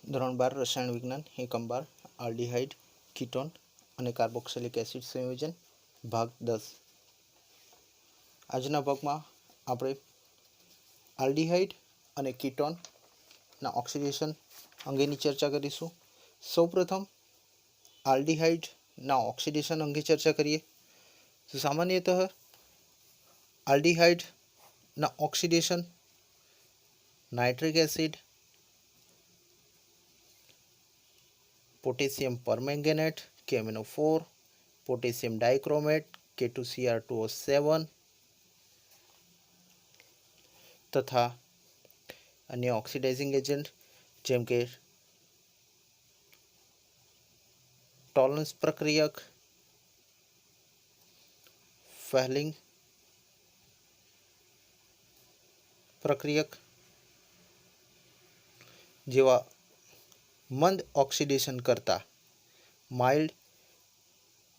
ધોરણ 12 રસાયણ વિજ્ઞાન એકમ 12 આલ્ડીહાઇડ કીટોન અને કાર્બોક્સિલિક એસિડ સંયોજન ભાગ 10. આજના ભાગમાં આપણે આલ્ડીહાઇડ અને કીટોનના ઓક્સિડેશન અંગેની ચર્ચા કરીશું. સૌપ્રથમ આલ્ડીહાઇડના ઓક્સિડેશન અંગે ચર્ચા કરીએ તો સામાન્યતઃ આલ્ડીહાઇડના oxidation nitric acid, potassium permanganate KMnO4, potassium dichromate K2Cr2O7 तथा अन्य ऑक्सीडाइजिंग एजेंट જેમ કે ટોલન્સ પ્રક્રિયક, ફેહલિંગ પ્રક્રિયક જેવા મંદ ઓક્સિડેશન કરતા માઇલ્ડ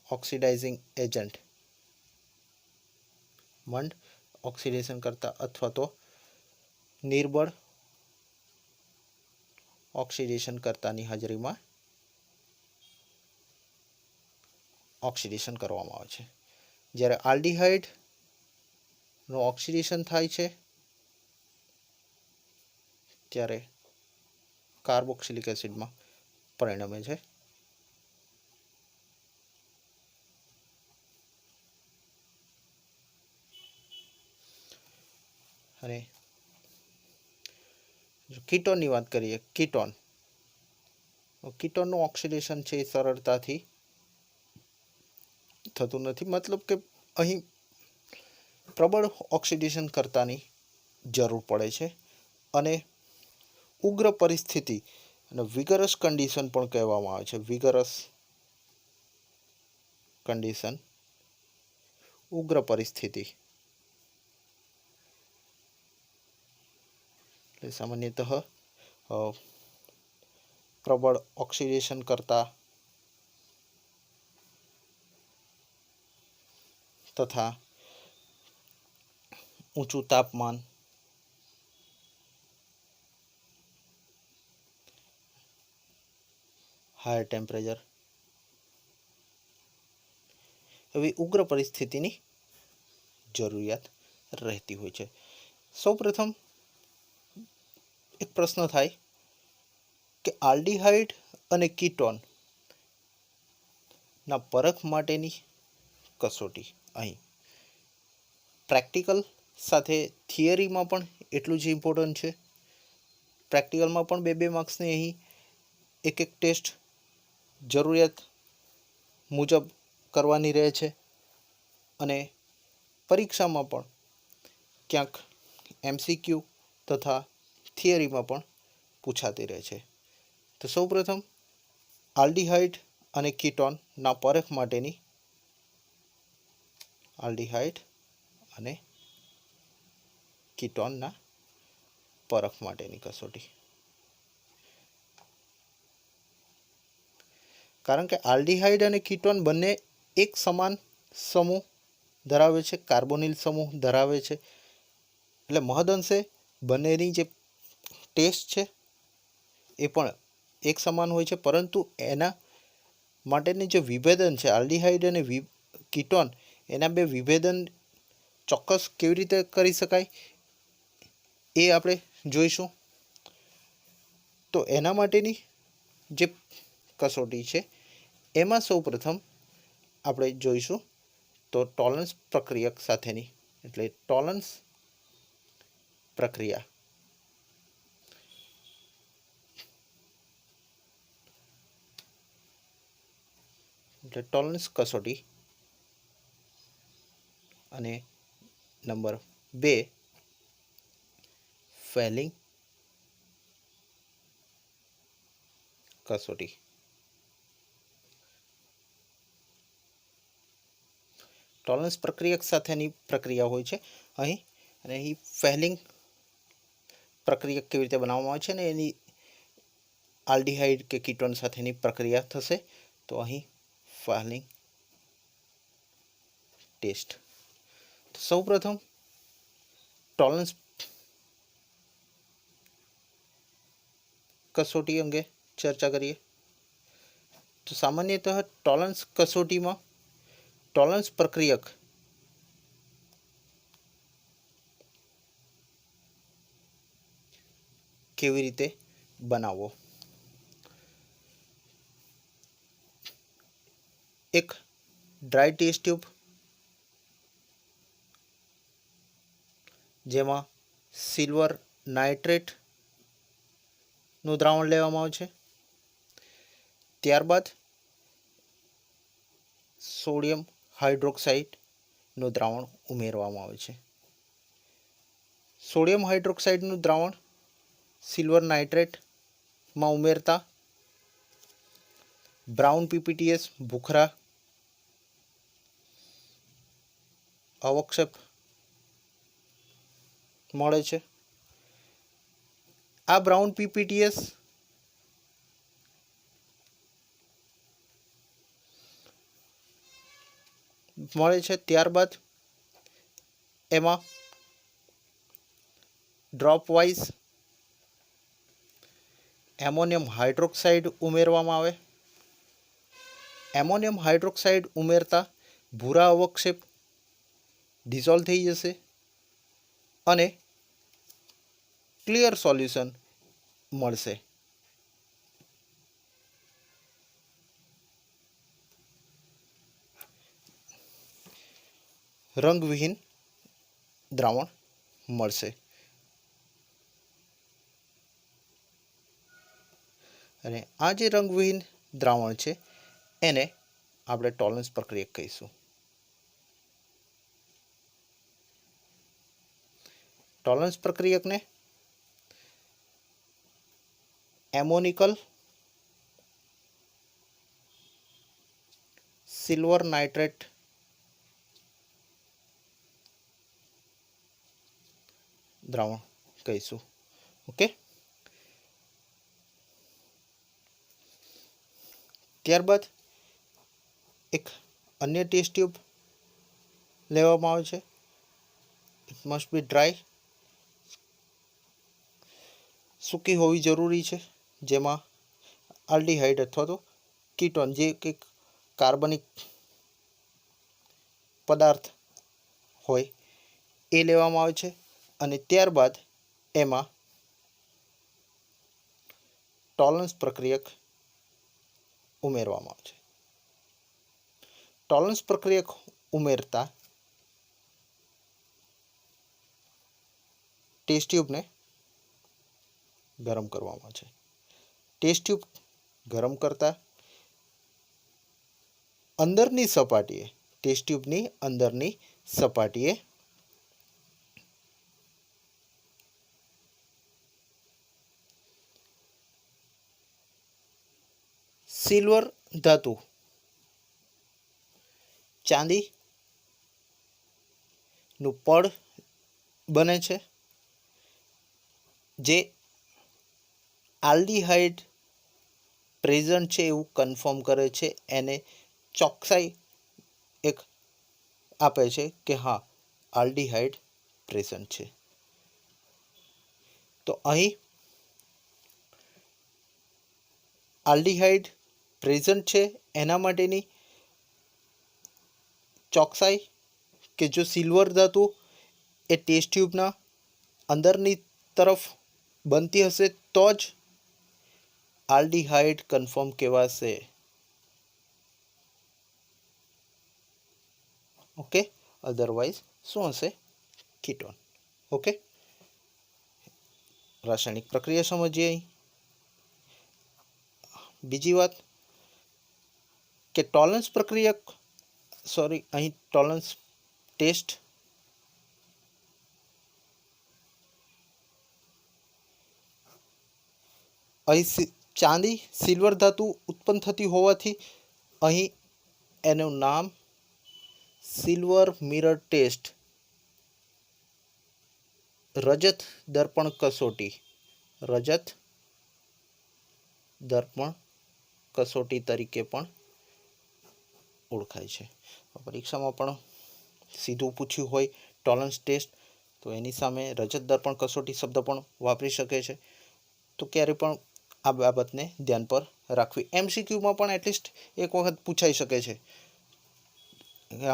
ઓક્સિડાઇઝિંગ એજન્ટ, મંદ ઓક્સિડેશન કરતા અથવા તો નિર્બળ ઓક્સિડેશન કરતાની હાજરીમાં ઓક્સિડેશન કરવામાં આવે છે. જ્યારે આલ્ડીહાઇડનું ઓક્સિડેશન થાય છે ત્યારે કાર્બોક્સિલિક એસિડમાં પરિણમે છે. અને જો કીટોનની વાત કરીએ, કીટોનનું ઓક્સિડેશન છે એ સરળતાથી થતું નથી, મતલબ કે અહીં પ્રબળ ઓક્સિડેશન કરતાની જરૂર પડે છે અને ઉગ્ર પરિસ્થિતિ અને વિગરસ કન્ડિશન પણ કહેવામાં આવે છે. વિગરસ કન્ડિશન, ઉગ્ર પરિસ્થિતિ એટલે સામાન્યતઃ પ્રબળ ઓક્સિડેશન કરતા તથા ઊંચું તાપમાન, હાયર ટેમ્પરેચર એવી ઉગ્ર પરિસ્થિતિની જરૂરિયાત રહેતી હોય છે. સૌપ્રથમ એક પ્રશ્ન થાય કે આલ્ડીહાઇડ અને કીટોનના પરખ માટેની કસોટી. અહીં પ્રેક્ટિકલ સાથે થિયરીમાં પણ એટલું જ ઇમ્પોર્ટન્ટ છે. પ્રેક્ટિકલમાં પણ 2 માર્ક્સની અહીં એક ટેસ્ટ જરૂરિયાત મુજબ કરવાની રહે છે અને પરીક્ષામાં પણ ક્યાંક MCQ તથા થિયરીમાં પણ પૂછાતી રહે છે. તો સૌપ્રથમ આલ્ડીહાઇડ અને કીટોનના પરખ માટેની આલ્ડીહાઇડ અને કીટોનના પરખ માટેની કસોટી. કારણ કે આલ્ડીહાઇડ અને કીટોન બંને એક સમાન સમૂહ ધરાવે છે, કાર્બોનિલ સમૂહ ધરાવે છે, એટલે મહદઅંશે બંનેની જે ટેસ્ટ છે એ પણ એક સમાન હોય છે, પરંતુ એના માટેની જે વિભેદન છે આલ્ડીહાઇડ અને કીટોન, એના બે વિભેદન ચોક્કસ કેવી રીતે કરી શકાય એ આપણે જોઈશું. તો એના માટેની જે કસોટી છે એમાં સૌપ્રથમ આપણે જોઈશું તો ટોલન્સ પ્રક્રિયક સાથેની, એટલે ટોલન્સ પ્રક્રિયા. એટલે ટોલન્સ કસોટી અને નંબર 2 ફેહલિંગ કસોટી. ટોલન્સ પ્રક્રિયક સાથેની પ્રક્રિયા હોય છે અહીં, અને અહીં ફેહલિંગ પ્રક્રિયક કેવી રીતે બનાવવામાં આવે છે ને એની આલ્ડીહાઇડ કે કીટોન સાથેની પ્રક્રિયા થશે. તો અહીં ફેહલિંગ ટેસ્ટ. સૌપ્રથમ ટોલન્સ કસોટી અંગે चर्चा करिए तो सामान्यतः टॉलन्स कसोटी में टॉलन्स प्रक्रियक केवी रीते बनावो। एक ड्राय टेस्ट ट्यूब जेमा सिल्वर नाइट्रेट નું દ્રાવણ લેવામાં આવે છે, ત્યારબાદ સોડિયમ હાઇડ્રોક્સાઇડનું દ્રાવણ ઉમેરવામાં આવે છે। સોડિયમ હાઇડ્રોક્સાઇડનું દ્રાવણ સિલ્વર નાઇટ્રેટમાં ઉમેરતા બ્રાઉન પીપીટીએસ ભૂખરા અવક્ષેપ મળે છે। આ બ્રાઉન પીપીટીએસ મળે છે, ત્યારબાદ એમાં ડ્રોપ વાઇઝ એમોનિયમ હાઇડ્રોક્સાઇડ ઉમેરવામાં આવે। એમોનિયમ હાઇડ્રોક્સાઇડ ઉમેરતા ભૂરા અવક્ષેપ ડિઝોલ્વ થઈ જશે અને ક્લિયર સોલ્યુશન મળશે। રંગવિહીન દ્રાવણ મળશે અને આ જે રંગવિહીન દ્રાવણ છે એને આપણે ટોલન્સ પ્રક્રિયક કહીશું। ટોલન્સ પ્રક્રિયકને એમોનિકલ સિલ્વર નાઇટ્રેટ દ્રાવણ કહીશું। ઓકે, ત્યારબાદ એક અન્ય ટેસ્ટ ટ્યુબ લેવામાં આવે છે। ઇટ મસ્ટ બી ડ્રાય, સૂકી હોવી જરૂરી છે, જેમાં આલ્ડીહાઇડ અથવા તો કીટોન જે કંઈક કાર્બનિક પદાર્થ હોય એ લેવામાં આવે છે અને ત્યારબાદ એમાં ટોલન્સ પ્રક્રિયક ઉમેરવામાં આવે છે। ટોલન્સ પ્રક્રિયક ઉમેરતા ટેસ્ટ ટ્યુબને ગરમ કરવામાં આવે છે। ટેસ્ટ ટ્યુબ ગરમ કરતા અંદરની સપાટીએ ટેસ્ટ ટ્યુબની અંદરની સપાટીએ સિલ્વર ધાતુ ચાંદીનું પડ બને છે, જે આલ્ડીહાઇડ પ્રેઝન્ટ છે એવું કન્ફર્મ કરે છે, એને ચોકસાઈ એક આપે છે કે હા આલ્ડીહાઇડ પ્રેઝન્ટ છે। તો અહીં આલ્ડીહાઇડ પ્રેઝન્ટ છે એના માટેની ચોકસાઈ કે જો સિલ્વર ધાતુ એ ટેસ્ટ ટ્યુબના અંદરની તરફ બનતી હશે તો જ આલ્ડીહાઇડ કન્ફર્મ કહેવાશે। ઓકે, અધરવાઇઝ શું હશે? કીટોન। ઓકે, રાસાયણિક પ્રક્રિયા સમજીએ। અહીં બીજી વાત કે ટોલન્સ પ્રક્રિયક અહીં ટોલન્સ ટેસ્ટ અહીં ચાંદી સિલ્વર ધાતુ ઉત્પન્ન થતી હોવાથી અહીં એનું નામ સિલ્વર મિરર ટેસ્ટ રજત દર્પણ કસોટી તરીકે પણ ઓળખાય છે। પરીક્ષામાં પણ સીધું પૂછ્યું હોય ટોલન્સ ટેસ્ટ તો એની સામે રજત દર્પણ કસોટી શબ્દ પણ વાપરી શકે છે। તો ક્યારે પણ આ બાબતને ધ્યાન પર રાખવી. MCQ માં પણ એટલીસ્ટ એક વખત પૂછાઈ શકે છે,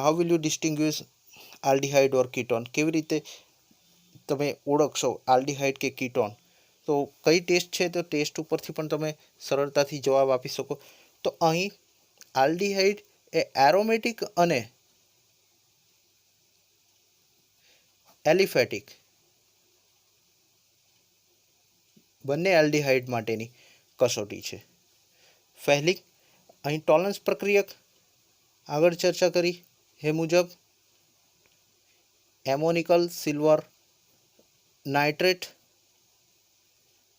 how will you distinguish aldehyde or ketone, કેવી રીતે તમે ઓળખશો આલ્ડીહાઇડ કે કીટોન. તો કઈ ટેસ્ટ છે, તો ટેસ્ટ ઉપરથી પણ તમે સરળતાથી જવાબ આપી શકો. તો અહીં આલ્ડીહાઇડ એ એરોમેટિક અને એલિફેટિક બંને આલ્ડીહાઇડ માટેની કસોટી છે. ફેહલિંગ, અહીં ટોલન્સ પ્રક્રિયક આગળ ચર્ચા કરી એ મુજબ એમોનિકલ સિલ્વર નાઇટ્રેટ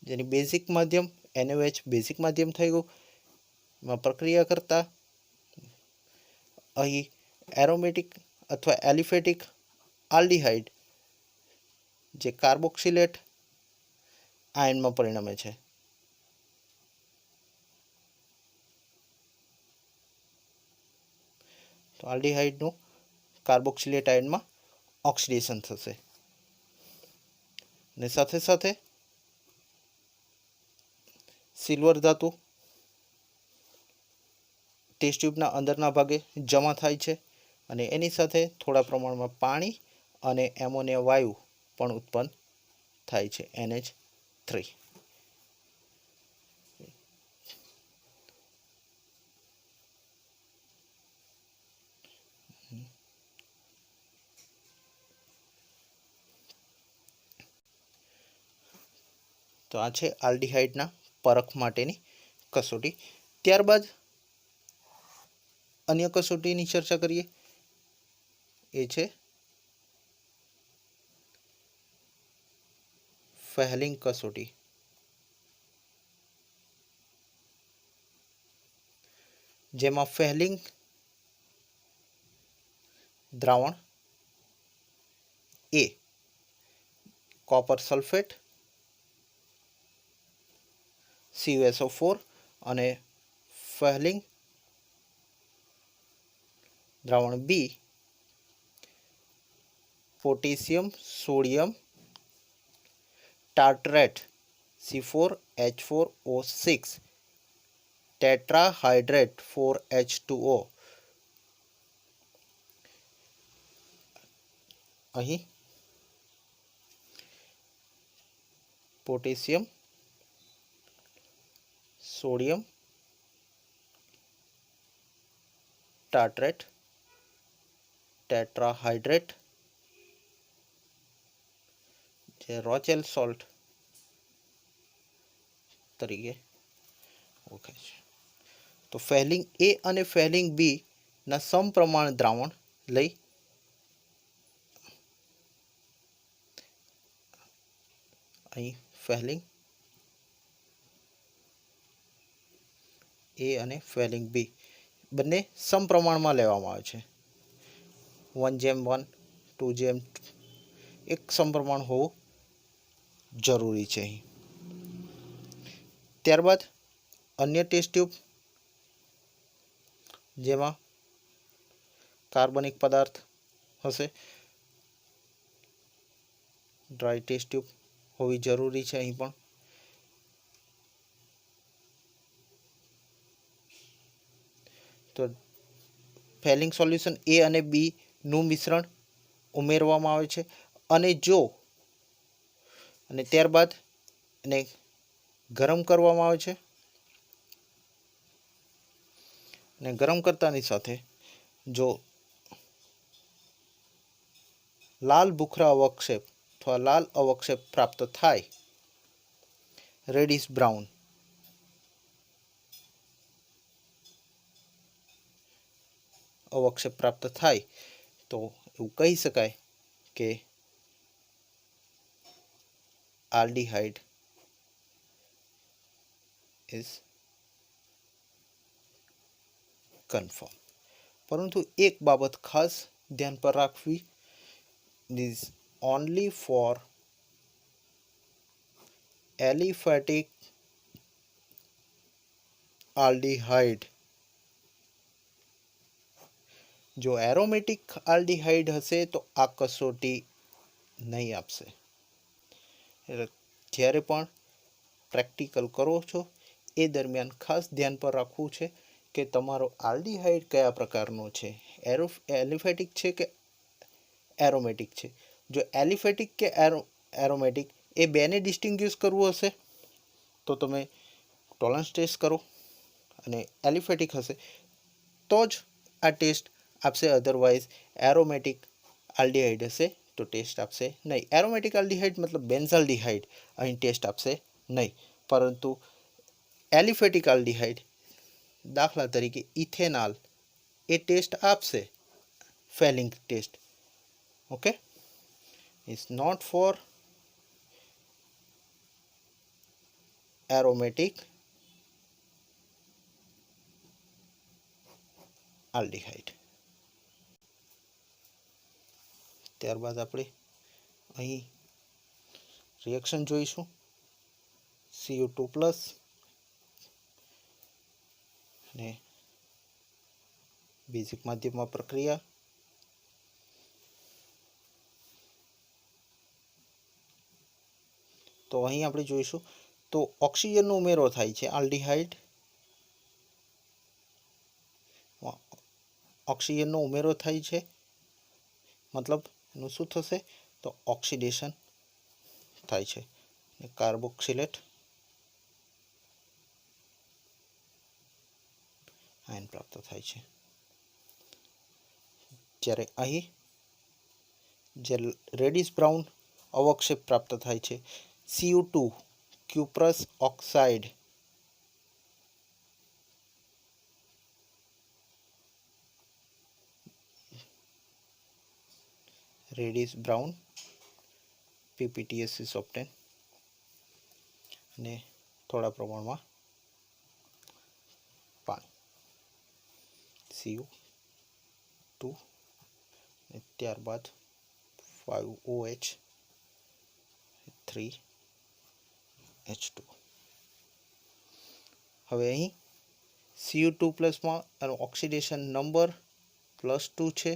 જેની બેઝિક માધ્યમ NaOH બેઝિક માધ્યમ થઈ ગયું, એમાં પ્રક્રિયા કરતા અહીં એરોમેટિક અથવા એલિફેટિક આલ્ડીહાઇડ જે કાર્બોક્સિલેટ આયનમાં પરિણમે છે. તો આલ્ડીહાઇડનું કાર્બોક્સિલેટ આયનમાં ઓક્સિડેશન થશે ને સાથે સાથે સિલ્વર ધાતુ ટેસ્ટ ટ્યુબના અંદરના ભાગે જમા થાય છે અને એની સાથે થોડા પ્રમાણમાં પાણી અને એમોનિયા વાયુ પણ ઉત્પન્ન થાય છે, NH3. તો આ છે આલ્ડીહાઇડના પરખ માટેની કસોટી. ત્યારબાદ અન્ય કસોટીની ચર્ચા કરીએ, એ છે ફેહલિંગ કસોટી. જેમાં ફેહલિંગ દ્રાવણ એ કોપર સલ્ફેટ CuSO4 અને ફેહલિંગ દ્રાવણ બી પોટેશિયમ સોડિયમ ટાર્ટરેટ C4H4O6 ટેટ્રાહાઇડ્રેટ 4H2O. અહીં પોટેશિયમ સોડિયમ ટાર્ટરેટ ટેટ્રાહાઇડ્રેટ જે રોચેલ સોલ્ટ તરીકે ઓળખાય છે. તો ફેહલિંગ એ અને ફેહલિંગ બી ના સમપ્રમાણ દ્રાવણ લઈ અહીં ફેહલિંગ એ અને ફેહલિંગ બી બંને સમપ્રમાણમાં લેવામાં આવે છે, 1:1, 2:2 એક સમપ્રમાણ હોવું જરૂરી છે અહીં. ત્યારબાદ અન્ય ટેસ્ટ ટ્યુબ જેમાં કાર્બનિક પદાર્થ હશે, ડ્રાય ટેસ્ટ ટ્યુબ હોવી જરૂરી છે અહીં પણ. તો ફેહલિંગ સોલ્યુશન એ અને બી નું મિશ્રણ ઉમેરવામાં આવે છે અને ત્યારબાદ એને ગરમ કરવામાં આવે છે અને ગરમ કરતાની સાથે જો લાલ ભૂખરા અવક્ષેપ અથવા લાલ અવક્ષેપ પ્રાપ્ત થાય, રેડિશ બ્રાઉન, અવક્ષેપ પ્રાપ્ત થાય તો એવું કહી શકાય કે આલ્ડીહાઇડ ઇઝ કન્ફર્મ. પરંતુ એક બાબત ખાસ ધ્યાન પર રાખવી, is only for aliphatic aldehyde. જો એરોમેટિક આલ્ડીહાઇડ હશે તો આ કસોટી નહીં આપશે. જ્યારે પણ પ્રેક્ટિકલ કરો છો એ દરમિયાન ખાસ ધ્યાન પર રાખવું છે કે તમારો આલ્ડીહાઇડ કયા પ્રકારનો છે, એલિફેટિક છે કે એરોમેટિક છે. જો એલિફેટિક કે એરોમેટિક એ બેને ડિસ્ટિંગ્વિશ કરવું હશે તો તમે ટોલરન્સ ટેસ્ટ કરો, અને એલિફેટિક હશે તો જ આ ટેસ્ટ આપશે, અધરવાઇઝ એરોમેટિક આલ્ડીહાઇડ હશે તો ટેસ્ટ આપશે નહીં. એરોમેટિક આલ્ડીહાઇડ મતલબ બેન્ઝાલ્ડીહાઇડ અહીં ટેસ્ટ આપશે નહીં, પરંતુ એલિફેટિક આલ્ડીહાઇડ દાખલા તરીકે ઇથેનોલ એ ટેસ્ટ આપશે, Fehling test. Okay, it's not for aromatic aldehyde. ત્યારબાદ આપણે અહીં રિએક્શન જોઈશું. Cu2+ અને બેઝિક માધ્યમમાં પ્રક્રિયા. તો અહીં આપણે જોઈશું તો ઓક્સિજનનો ઉમેરો થાય છે આલ્ડીહાઇડ, ઓક્સિજનનો ઉમેરો થાય છે મતલબ એનું શું થશે તો ઓક્સિડેશન થાય છે, કાર્બોક્સિલેટ આયન પ્રાપ્ત થાય છે. જ્યારે અહીં જે રેડિશ બ્રાઉન અવક્ષેપ પ્રાપ્ત થાય છે Cu2 cuprous oxide, reddish brown PPTS is obtained, અને થોડા પ્રમાણમાં પાણી Cu2, અને ત્યારબાદ 5OH 3H2. હવે અહીં Cu2+ એનો ઓક્સિડેશન નંબર +2 છે,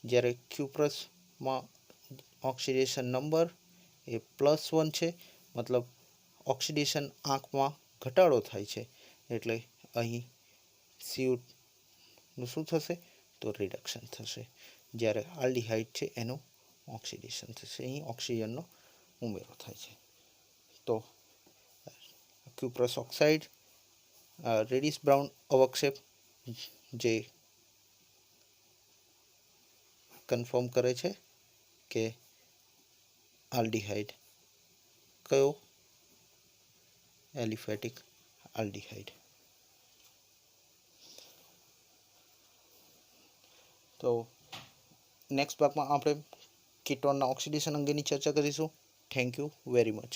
જ્યારે ક્યુપ્રસમાં ઓક્સિડેશન નંબર એ +1 છે, મતલબ ઓક્સિડેશન આંકમાં ઘટાડો થાય છે, એટલે અહીં સીયુનું શું થશે તો રિડક્શન થશે, જ્યારે આલ્ડીહાઇડ છે એનું ઓક્સિડેશન થશે, અહીં ઓક્સિજનનો ઉમેરો થાય છે. તો ક્યુપ્રસ ઓક્સાઇડ રેડિશ બ્રાઉન અવક્ષેપ જે કન્ફર્મ કરે છે કે આલ્ડીહાઇડ કયો એલિફેટિક આલ્ડીહાઇડ. તો નેક્સ્ટ ભાગમાં આપણે કીટોનના ઓક્સિડેશન અંગેની ચર્ચા કરીશું. Thank you very much.